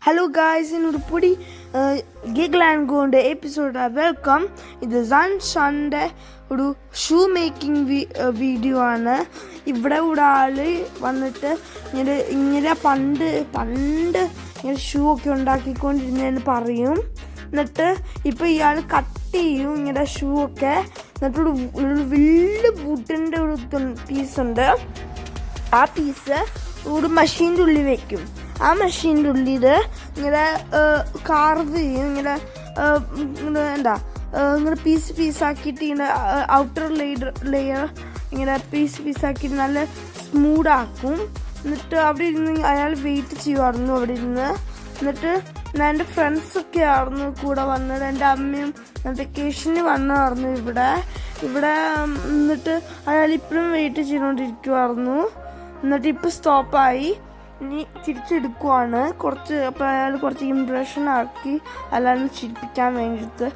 Hello guys, എന്നൊരു പൊടി gig and ഗോൻ്റെ episode welcome. ഇത് സൺഷാൻ്റെ ഒരു ഷൂ മേക്കിംഗ് വീഡിയോ ആണ്. ഇവിടെ ആള് വന്നിട്ട് ഇങ്ങനെ പണ്ട് ഇങ്ങനെ ഷൂ ഒക്കെ ഉണ്ടാക്കിക്കൊണ്ടിരുന്നതെന്ന് പറയും. എന്നിട്ട് ഇപ്പോൾ ഇയാൾ കട്ട് ചെയ്യും ഇങ്ങനെ ഷൂ ഒക്കെ. എന്നിട്ട് ഒരു വലിയ വുഡിൻ്റെ ഒരു പീസുണ്ട്. ആ പീസ് ഒരു മെഷീൻ്റെ ഉള്ളിൽ വെക്കും. ആ മെഷീൻ്റെ ഉള്ളിൽ ഇങ്ങനെ കാർവ് ചെയ്യും. ഇങ്ങനെ ഇങ്ങനെ പീസാക്കിയിട്ട് ഇങ്ങനെ ഔട്ടർ ലെയർ ഇങ്ങനെ പീസാക്കിയിട്ട് നല്ല സ്മൂത്താക്കും. എന്നിട്ട് അവിടെ ഇരുന്ന് അയാൾ വെയിറ്റ് ചെയ്യുമായിരുന്നു അവിടെ ഇരുന്ന്. എന്നിട്ട് എൻ്റെ ഫ്രണ്ട്സൊക്കെ ആയിരുന്നു കൂടെ വന്നത്. എൻ്റെ അമ്മയും വെക്കേഷന് വന്നതായിരുന്നു ഇവിടെ. എന്നിട്ട് അയാൾ ഇപ്പോഴും വെയിറ്റ് ചെയ്തുകൊണ്ടിരിക്കുമായിരുന്നു. എന്നിട്ട് ഇപ്പോൾ സ്റ്റോപ്പായി. ഇനി തിരിച്ചെടുക്കുവാണ് അപ്പോൾ അയാൾ കുറച്ച് ഇംപ്രഷൻ ആക്കി അല്ലാതെ ചിരിപ്പിക്കാൻ വേണ്ടിയിട്ട്.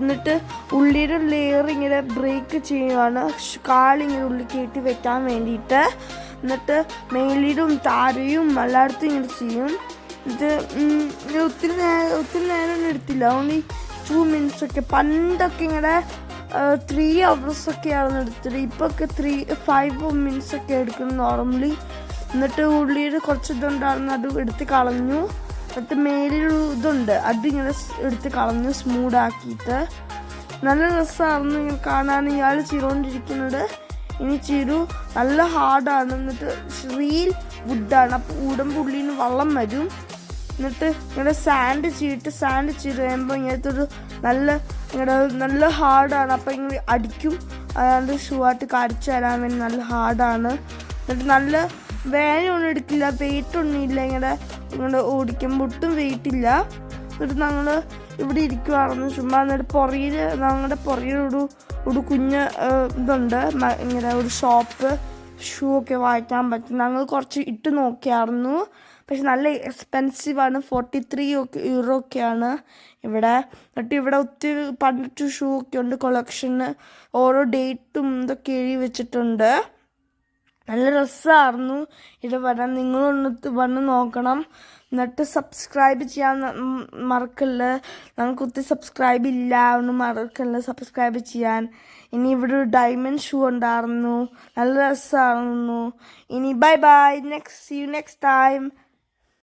എന്നിട്ട് ഉള്ളിയുടെ ലെയർ ഇങ്ങനെ ബ്രേക്ക് ചെയ്യുവാണ്, കാലിങ്ങനെ ഉള്ളിൽ കയറ്റി വെക്കാൻ വേണ്ടിയിട്ട്. എന്നിട്ട് മേലിടും താരയും എല്ലായിടത്തും ഇങ്ങനെ ചെയ്യും. ഇത് ഒത്തിരി നേരം എടുത്തില്ല, ഓൺലി 2 minutes ഒക്കെ. പണ്ടൊക്കെ ഇങ്ങനെ 3 hours ഒക്കെയാണ് എടുത്തത്. ഇപ്പൊക്കെ 5 minutes ഒക്കെ എടുക്കുന്നു നോർമലി. എന്നിട്ട് ഉള്ളിയിൽ കുറച്ച് ഇതുണ്ടായിരുന്നു, അത് എടുത്ത് കളഞ്ഞു. എന്നിട്ട് മേലൊരു ഇതുണ്ട്, അതിങ്ങനെ എടുത്ത് കളഞ്ഞു സ്മൂത്താക്കിയിട്ട്. നല്ല രസമായിരുന്നു ഇങ്ങനെ കാണാൻ. ഇയാൾ ചെയ്തുകൊണ്ടിരിക്കുന്നത് ഇനി ചെയ്തു നല്ല ഹാർഡാണ്. എന്നിട്ട് റിയൽ വുഡാണ്. അപ്പോൾ ഉടമ്പ് ഉള്ളിൽ നിന്ന് വെള്ളം വരും. എന്നിട്ട് ഇങ്ങനെ സാൻഡ് ചെയ്ത് കഴിയുമ്പോൾ ഇങ്ങനത്തെ ഒരു നല്ല ഹാർഡാണ്. അപ്പോൾ ഇങ്ങനെ അടിക്കും. അയാളുടെ ഷൂ ആയിട്ട് കാണിച്ചു തരാൻ വേണ്ടി നല്ല ഹാർഡാണ്. എന്നിട്ട് നല്ല വേനയൊന്നും എടുക്കില്ല, വെയിറ്റൊന്നും ഇല്ല. ഇങ്ങനെ ഓടിക്കുമ്പോൾ ഒട്ടും വെയിറ്റ് ഇല്ല. എന്നിട്ട് ഞങ്ങൾ ഇവിടെ ഇരിക്കുവായിരുന്നു ചുമ്മാ. എന്നിട്ട് ഞങ്ങളുടെ പുറകിലൊരു കുഞ്ഞ് ഇതുണ്ട്, ഇങ്ങനെ ഒരു ഷോപ്പ്, ഷൂ ഒക്കെ വാങ്ങിക്കാൻ പറ്റും. ഞങ്ങൾ കുറച്ച് ഇട്ട് നോക്കിയായിരുന്നു. പക്ഷെ നല്ല എക്സ്പെൻസീവാണ്, 43 euro ഒക്കെയാണ് ഇവിടെ. എന്നിട്ട് ഇവിടെ ഒത്തിരി പണ്ട് ഷൂ ഒക്കെ ഉണ്ട് കളക്ഷന്. ഓരോ ഡേറ്റും ഇതൊക്കെ എഴുതി വെച്ചിട്ടുണ്ട്. നല്ല രസമായിരുന്നു ഇത് വരാൻ. നിങ്ങളൊന്ന് വന്ന് നോക്കണം. എന്നിട്ട് സബ്സ്ക്രൈബ് ചെയ്യാൻ മറക്കല്ല. ഞങ്ങൾക്ക് ഒത്തിരി സബ്സ്ക്രൈബ് ഇല്ല, ഒന്നും മറക്കല്ല സബ്സ്ക്രൈബ് ചെയ്യാൻ. ഇനി ഇവിടെ ഒരു ഡയമണ്ട് ഷൂ ഉണ്ടായിരുന്നു, നല്ല രസമായിരുന്നു. ഇനി by, see you next time.